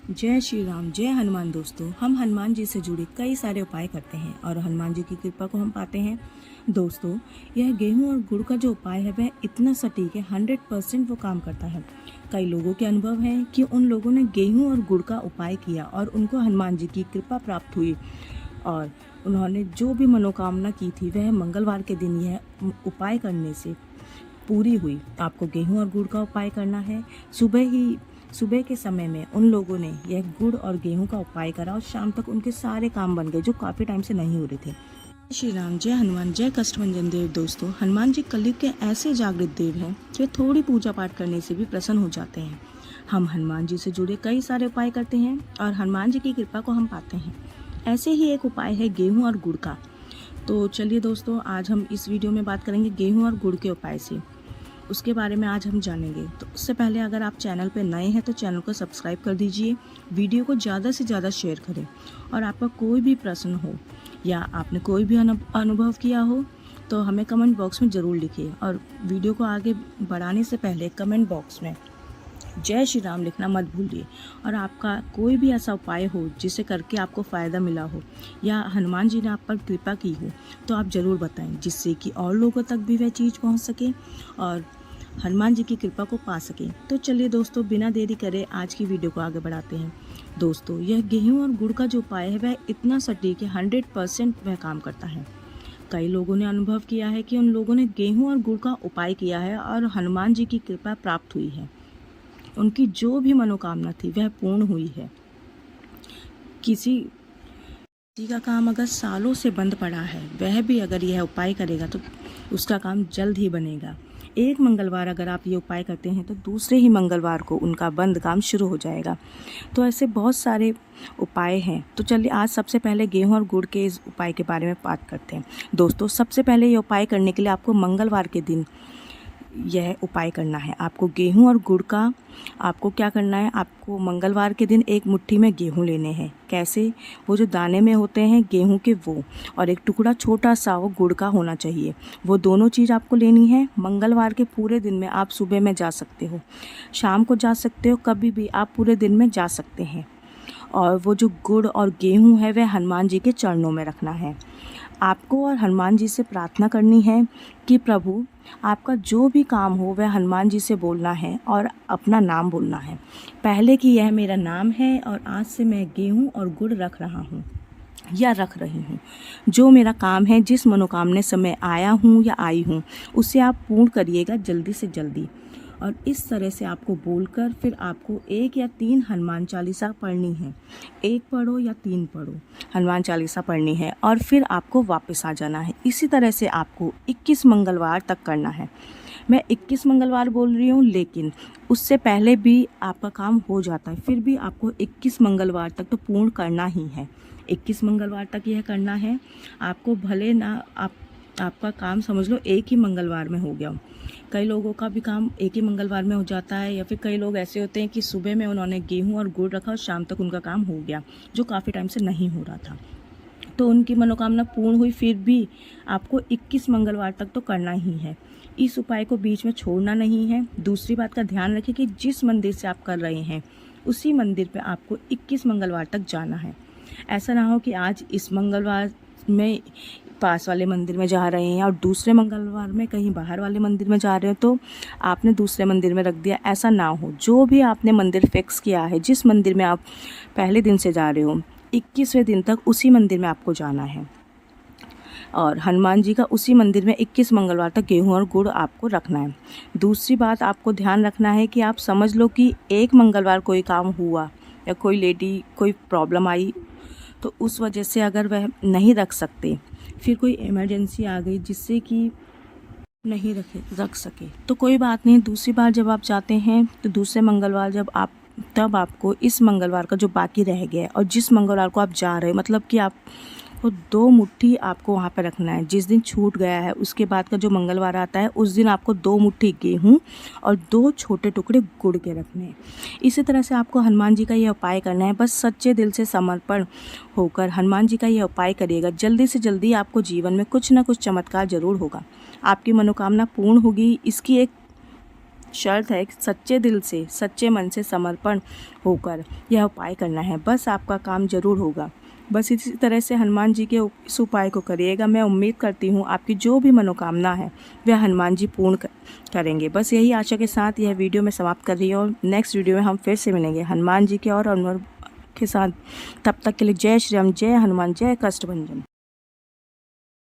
जय श्री राम, जय हनुमान। दोस्तों, हम हनुमान जी से जुड़े कई सारे उपाय करते हैं और हनुमान जी की कृपा को हम पाते हैं। दोस्तों, यह गेहूं और गुड़ का जो उपाय है वह इतना सटीक है, 100% वो काम करता है। कई लोगों के अनुभव है कि उन लोगों ने गेहूं और गुड़ का उपाय किया और उनको हनुमान जी की कृपा प्राप्त हुई और उन्होंने जो भी मनोकामना की थी वह मंगलवार के दिन यह उपाय करने से पूरी हुई। आपको गेहूं और गुड़ का उपाय करना है। सुबह के समय में उन लोगों ने यह गुड़ और गेहूं का उपाय करा और शाम तक उनके सारे काम बन गए जो काफ़ी टाइम से नहीं हो रहे थे। श्री राम, जय हनुमान, जय कष्टभंजन देव। दोस्तों, हनुमान जी कलयुग के ऐसे जागृत देव हैं कि वे थोड़ी पूजा पाठ करने से भी प्रसन्न हो जाते हैं। हम हनुमान जी से जुड़े कई सारे उपाय करते हैं और हनुमान जी की कृपा को हम पाते हैं। ऐसे ही एक उपाय है गेहूं और गुड़ का। तो चलिए दोस्तों, आज हम इस वीडियो में बात करेंगे गेहूं और गुड़ के उपाय से। उसके बारे में आज हम जानेंगे। तो उससे पहले अगर आप चैनल पर नए हैं तो चैनल को सब्सक्राइब कर दीजिए, वीडियो को ज़्यादा से ज़्यादा शेयर करें और आपका कोई भी प्रश्न हो या आपने कोई भी अनुभव किया हो तो हमें कमेंट बॉक्स में ज़रूर लिखिए। और वीडियो को आगे बढ़ाने से पहले कमेंट बॉक्स में जय श्री राम लिखना मत भूलिए। और आपका कोई भी ऐसा उपाय हो जिसे करके आपको फ़ायदा मिला हो या हनुमान जी ने आप पर कृपा की हो तो आप ज़रूर बताएं, जिससे कि और लोगों तक भी वह चीज़ पहुंच सके और हनुमान जी की कृपा को पा सकें। तो चलिए दोस्तों, बिना देरी करे आज की वीडियो को आगे बढ़ाते हैं। दोस्तों, यह गेहूं और गुड़ का जो उपाय है वह इतना सटीक है, 100% वह काम करता है। कई लोगों ने अनुभव किया है कि उन लोगों ने गेहूं और गुड़ का उपाय किया है और हनुमान जी की कृपा प्राप्त हुई है। उनकी जो भी मनोकामना थी वह पूर्ण हुई है। किसी का काम अगर सालों से बंद पड़ा है, वह भी अगर यह उपाय करेगा तो उसका काम जल्द ही बनेगा। एक मंगलवार अगर आप ये उपाय करते हैं तो दूसरे ही मंगलवार को उनका बंद काम शुरू हो जाएगा। तो ऐसे बहुत सारे उपाय हैं। तो चलिए आज सबसे पहले गेहूं और गुड़ के इस उपाय के बारे में बात करते हैं। दोस्तों, सबसे पहले ये उपाय करने के लिए आपको मंगलवार के दिन यह उपाय करना है। आपको गेहूं और गुड़ का आपको क्या करना है, आपको मंगलवार के दिन एक मुट्ठी में गेहूं लेने हैं। कैसे? वो जो दाने में होते हैं गेहूं के वो, और एक टुकड़ा छोटा सा वो गुड़ का होना चाहिए। वो दोनों चीज़ आपको लेनी है। मंगलवार के पूरे दिन में आप सुबह में जा सकते हो, शाम को जा सकते हो, कभी भी आप पूरे दिन में जा सकते हैं। और वो जो गुड़ और गेहूं है वह हनुमान जी के चरणों में रखना है। आपको और हनुमान जी से प्रार्थना करनी है कि प्रभु, आपका जो भी काम हो वह हनुमान जी से बोलना है और अपना नाम बोलना है। पहले कि यह मेरा नाम है और आज से मैं गेहूं और गुड़ रख रहा हूँ या रख रही हूँ। जो मेरा काम है, जिस मनोकामना से मैं आया हूँ या आई हूँ, उसे आप पूर्ण करिएगा जल्दी से जल्दी। और इस तरह से आपको बोलकर फिर आपको 1 या 3 हनुमान चालीसा पढ़नी है। 1 पढ़ो या 3 पढ़ो, हनुमान चालीसा पढ़नी है और फिर आपको वापस आ जाना है। इसी तरह से आपको 21 मंगलवार तक करना है। मैं 21 मंगलवार बोल रही हूँ, लेकिन उससे पहले भी आपका काम हो जाता है, फिर भी आपको 21 मंगलवार तक तो पूर्ण करना ही है। 21 मंगलवार तक यह करना है। आपको भले ना आपका काम समझ लो एक ही मंगलवार में हो गया हो। कई लोगों का भी काम एक ही मंगलवार में हो जाता है, या फिर कई लोग ऐसे होते हैं कि सुबह में उन्होंने गेहूं और गुड़ रखा और शाम तक उनका काम हो गया, जो काफ़ी टाइम से नहीं हो रहा था। तो उनकी मनोकामना पूर्ण हुई, फिर भी आपको 21 मंगलवार तक तो करना ही है। इस उपाय को बीच में छोड़ना नहीं है। दूसरी बात का ध्यान रखिए कि जिस मंदिर से आप कर रहे हैं उसी मंदिर पे आपको 21 मंगलवार तक जाना है। ऐसा ना हो कि आज इस मंगलवार में पास वाले मंदिर में जा रहे हैं और दूसरे मंगलवार में कहीं बाहर वाले मंदिर में जा रहे हो तो आपने दूसरे मंदिर में रख दिया। ऐसा ना हो। जो भी आपने मंदिर फिक्स किया है, जिस मंदिर में आप पहले दिन से जा रहे हो, 21वें दिन तक उसी मंदिर में आपको जाना है। और हनुमान जी का उसी मंदिर में 21 मंगलवार तक गेहूं और गुड़ आपको रखना है। दूसरी बात आपको ध्यान रखना है कि आप समझ लो कि एक मंगलवार कोई काम हुआ या कोई लेडी कोई प्रॉब्लम आई, तो उस वजह से अगर वह नहीं रख सकते, फिर कोई इमरजेंसी आ गई जिससे कि नहीं रख सके, तो कोई बात नहीं। दूसरी बार जब आप जाते हैं तो दूसरे मंगलवार तब आपको इस मंगलवार का जो बाकी रह गया है और जिस मंगलवार को आप जा रहे हो, मतलब कि आपको 2 मुट्ठी आपको वहाँ पर रखना है। जिस दिन छूट गया है उसके बाद का जो मंगलवार आता है उस दिन आपको 2 मुट्ठी गेहूँ और 2 छोटे टुकड़े गुड़ के रखने हैं। इसी तरह से आपको हनुमान जी का यह उपाय करना है। बस सच्चे दिल से समर्पण होकर हनुमान जी का यह उपाय करिएगा, जल्दी से जल्दी आपको जीवन में कुछ ना कुछ चमत्कार जरूर होगा। आपकी मनोकामना पूर्ण होगी। इसकी एक शर्त है कि सच्चे दिल से, सच्चे मन से समर्पण होकर यह उपाय करना है। बस आपका काम जरूर होगा। बस इसी तरह से हनुमान जी के इस उपाय को करिएगा। मैं उम्मीद करती हूँ आपकी जो भी मनोकामना है वह हनुमान जी पूर्ण करेंगे। बस यही आशा के साथ यह वीडियो मैं समाप्त कर रही हूँ। नेक्स्ट वीडियो में हम फिर से मिलेंगे हनुमान जी के और अनवर के साथ। तब तक के लिए जय श्री राम, जय हनुमान, जय कष्टभंजन।